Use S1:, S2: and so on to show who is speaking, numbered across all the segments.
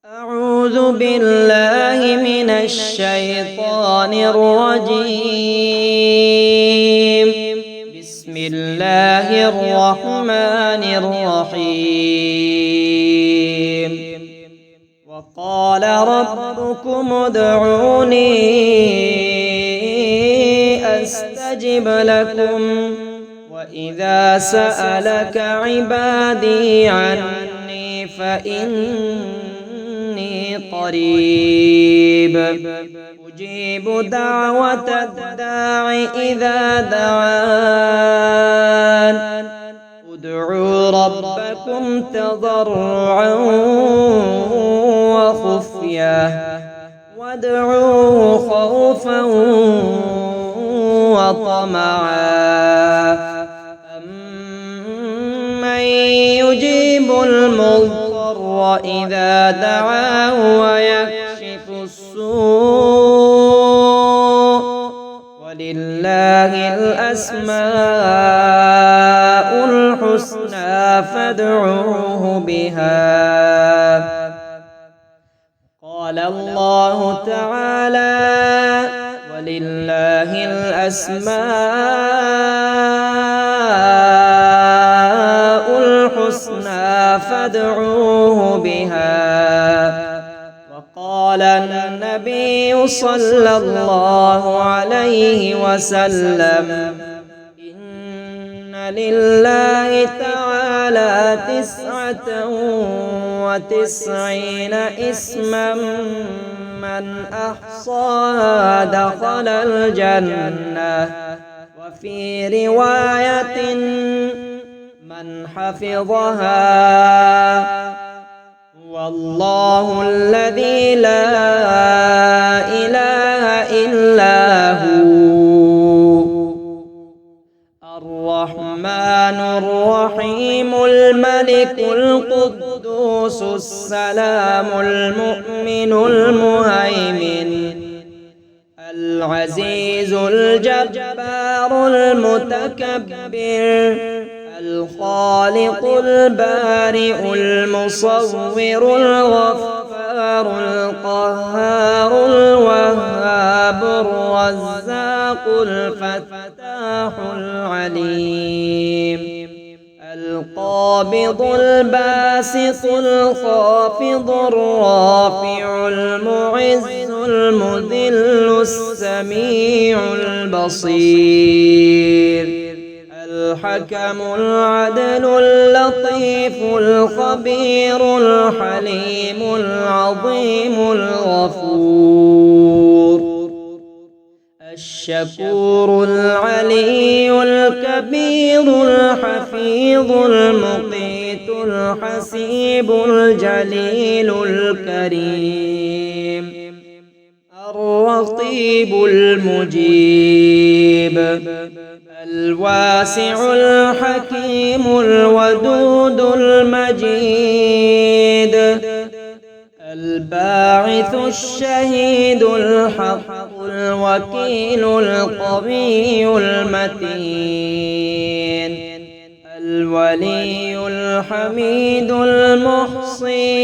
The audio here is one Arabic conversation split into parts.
S1: أعوذ بالله من الشيطان الرجيم. بسم الله الرحمن الرحيم. وقال ربكم ادعوني أستجب لكم وإذا سألك عبادي عني فإني قريب أجيب دعوة الداع إذا دعان ادعوا ربكم تضرعا وخفية وادعوه خوفا وطمعا أمن يجيب المضطر إذا دعاه ويكشف السوء ولله الأسماء الحسنى فادعوه بها. قال الله تعالى ولله الأسماء الحسنى فادعوه بها. وقال النبي صلى الله عليه وسلم إن لله تعالى 99 اسما من أحصاها دخل الجنة. وفي رواية من حفظها والله الذي لا إله إلا هو الرحمن الرحيم الملك القدوس السلام المؤمن المهيمن العزيز الجبار المتكبر الخالق البارئ المصور الغفار القهار الوهاب الرزاق الفتاح العليم القابض الباسط الخافض الرافع المعز المذل السميع البصير الحكم العدل اللطيف الخبير الحليم العظيم الغفور الشكور العلي الكبير الحفيظ المقيت الحسيب الجليل الكريم الرقيب المجيب الواسع الحكيم الودود المجيد الباعث الشهيد الحق الوكيل القوي المتين الولي الحميد المحصي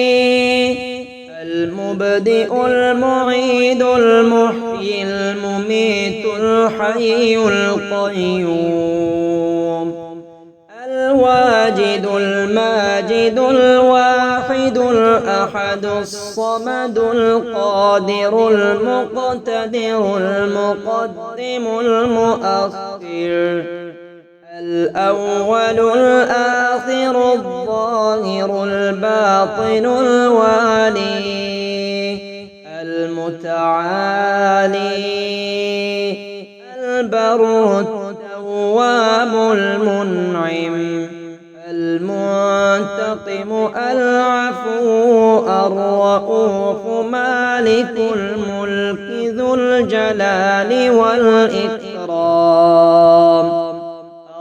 S1: المبدئ المعيد المحيي المميت الحي القيوم الواجد الماجد الواحد الأحد الصمد القادر المقتدر المقدم المؤخر الأول الآخر الظاهر الباطن الوالي المتعالي البر التواب المنعم المنتقم العفو الرؤوف مالك الملك ذو الجلال والإكرام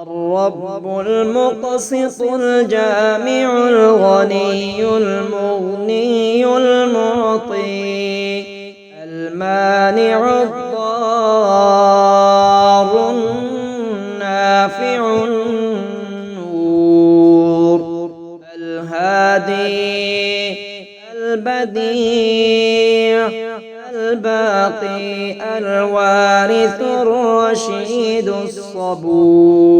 S1: الرب المقسط الجامع الغني المغني المعطي المانع الضار النافع النور الهادي البديع الباقي الوارث الرشيد الصبور.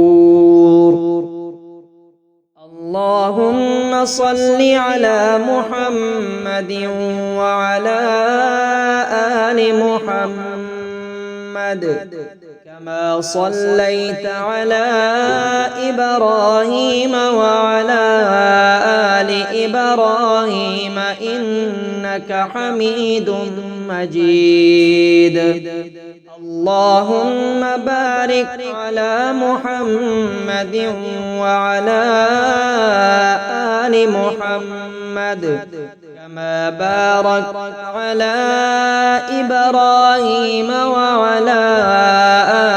S1: اللهم صل على محمد وعلى آل محمد كما صليت على إبراهيم وعلى آل إبراهيم إنك حميد مجيد. اللهم بارك على محمد وعلى آل محمد كما باركت على إبراهيم وعلى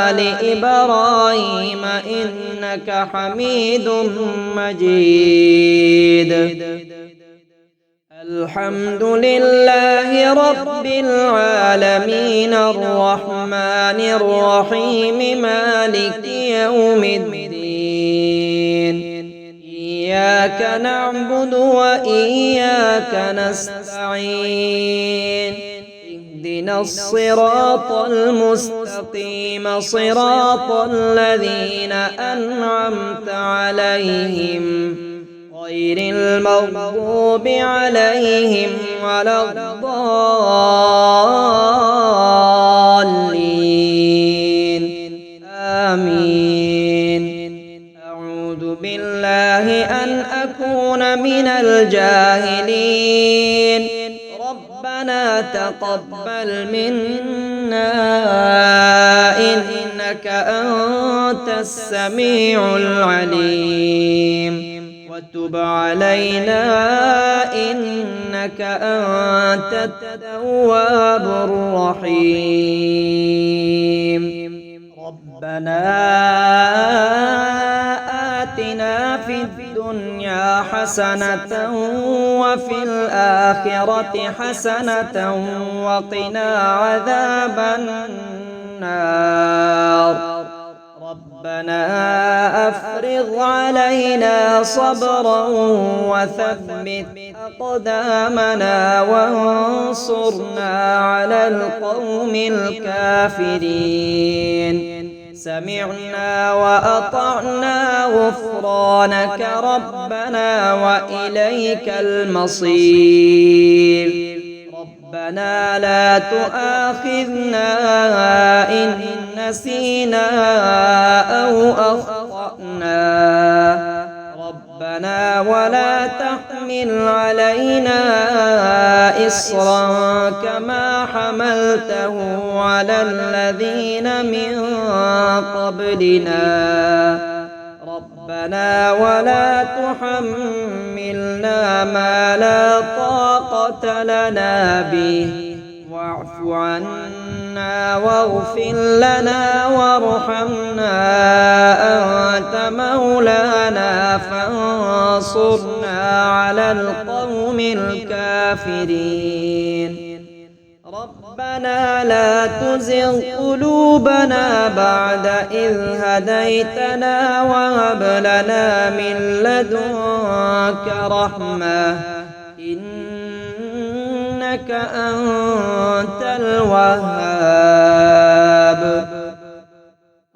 S1: آل إبراهيم إنك حميد مجيد. الحمد لله رب العالمين الرحمن الرحيم مالك يوم الدين. إياك نعبد وإياك نستعين. اهدنا الصراط المستقيم صراط الذين أنعمت عليهم غير المغضوب عليهم ولا الضالين آمين. أعوذ بالله أن أكون من الجاهلين. ربنا تقبل منا إنك أنت السميع العليم وتب علينا إنك أنت التواب الرحيم. ربنا آتنا في الدنيا حسنة وفي الآخرة حسنة وقنا عذاب النار. ربنا أفرغ علينا صبرا وثبت أقدامنا وانصرنا على القوم الكافرين. سمعنا وأطعنا غفرانك ربنا وإليك المصير. ربنا لا تؤاخذنا إن نسينا أو أخطأنا. ربنا ولا تحمل علينا إصرا كما حملته على الذين من قبلنا. ربنا ولا تحملنا ما لا طاقة لنا به واعف عنا واغفر لنا وارحمنا أنت مولانا فانصرنا على القوم الكافرين. ربنا لا تزغ قلوبنا بعد إذ هديتنا وهب لنا من لدنك رحمة إنك أنت الوهاب.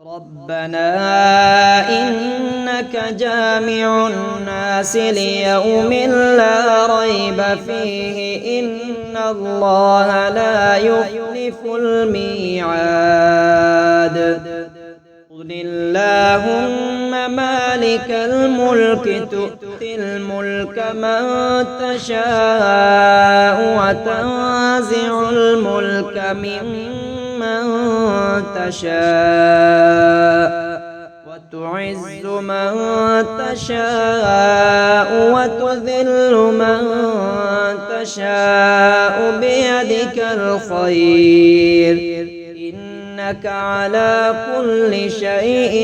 S1: ربنا إنك جامع الناس ليوم لا ريب فيه إن الله لا يخلف الميعاد. قل اللهم مالك الملك تؤتي الملك من تشاء وتنزع الملك ممن تشاء وتعز من تشاء وتذل من تشاء بيدك الخير إنك على كل شيء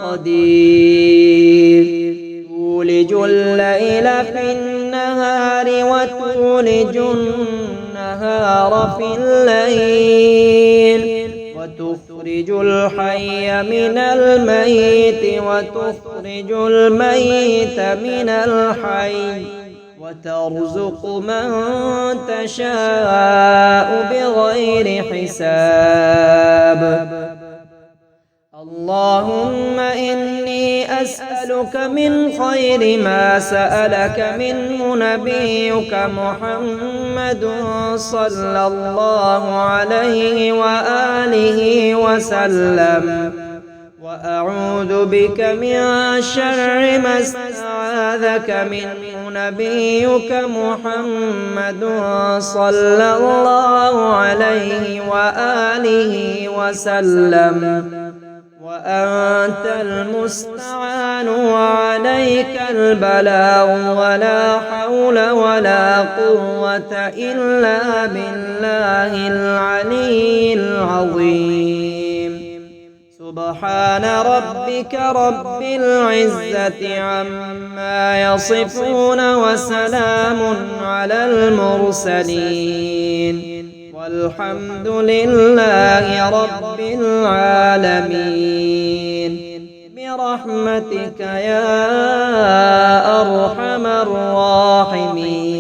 S1: قدير. تولج الليل في النهار وتولج النهار في الليل وتخرج الحي من الميت وتخرج الميت من الحي وترزق من تشاء بغير حساب. اللهم إني أسألك من خير ما سألك منه نبيك محمد صلى الله عليه وآله وسلم، وأعوذ بك من شر ما استعاذك منه نبيك محمد صلى الله عليه وآله وسلم، وأنت المستعان وعليك البلاغ، ولا حول ولا قوة إلا بالله العلي العظيم. سبحان ربك رب العزة عما يصفون، وسلام على المرسلين، والحمد لله رب العالمين، برحمتك يا أرحم الراحمين.